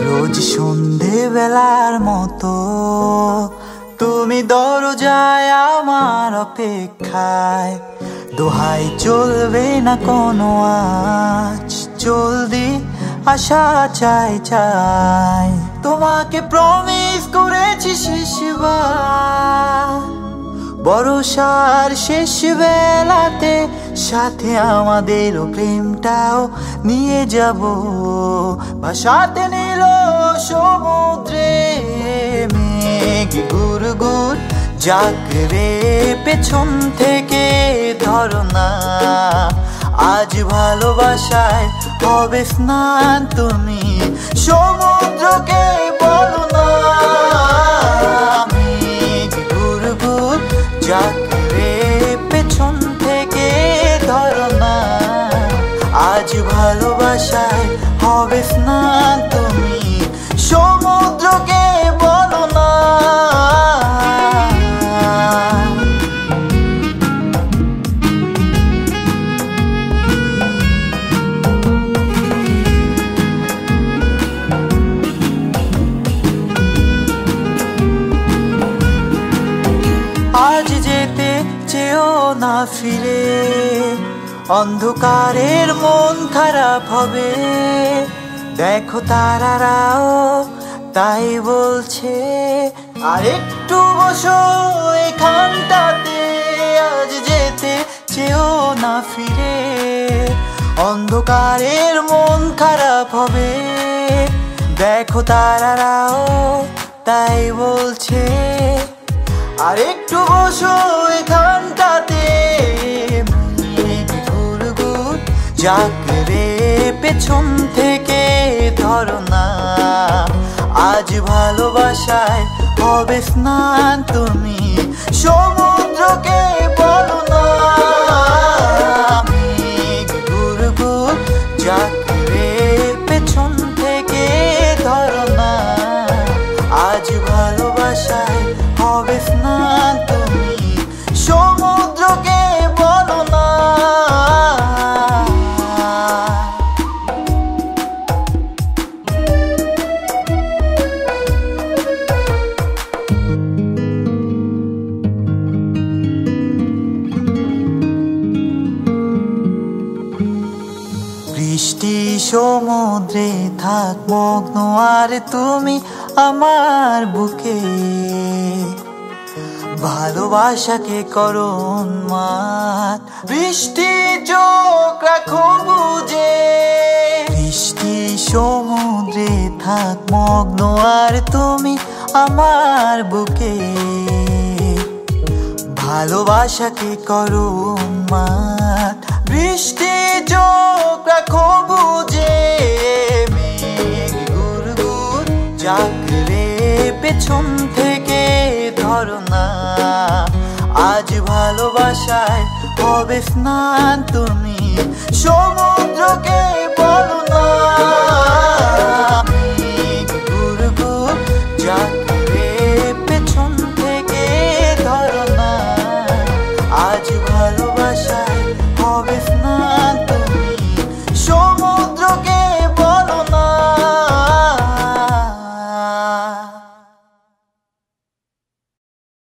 রোজ সন্ধে বেলার মতো তুমি দরজায় আমার অপেক্ষায়, দোহাই চলবে না কোনো আজ, জলদি আসা চাই চাই। তোমাকে প্রমিস করেছি শেষবার, বর্ষার শেষ বেলাতে সাথে আমাদের প্রেমটাও নিয়ে যাব, ভাসাতে নিল সমুদ্রে মেঘ গুড় জাগরে পেছন থেকে ধরো না। আজ ভালোবাসায় হবে স্নান, তুমি সমুদ্রকে বলো না। মেঘ গুড় জাগরে পেছন থেকে ধরো না। আজ ভালোবাসায় হবে স্নান, তুমি সমুদ্রকে বলো না। আজ যেতে চেও না ফিরে, অন্ধকারের মন খারাপ হবে। দেখো তারারাও তাই বলছে, আর একটু বসো এখানটাতে। আজ যেতে চেও না ফিরে, অন্ধকারের মন খারাপ হবে। দেখো তারারাও তাই বলছে, আর একটু বসো এখানটাতে। গুড় জাগরে পেছন থেকে ধরো না। আজ ভালোবাসায় হবে স্নান, তুমি সমুদ্রকে বলো না। গুড় জাগরে পেছন থেকে ধরো না। আজ ভালোবাসায় হবে স্নান, তুমি সমুদ্রকে বলো না। বৃষ্টি সমুদ্রে থাক মগ্ন, আর তুমি আমার বুকে। ভালোবাসাকে করো উন্মাদ, বৃষ্টি চোখ রাখো বুঝে। বৃষ্টি সমুদ্রে থাক মগ্ন, আর তুমি আমার বুকে। ভালোবাসাকে করো উন্মাদ, বৃষ্টি চোখ রাখো বুঝে। মেঘ গুড় জাগরে পেছন থেকে ধরো না। আজ ভালোবাসায় হবে স্নান, তুমি সমুদ্রকে বলো না।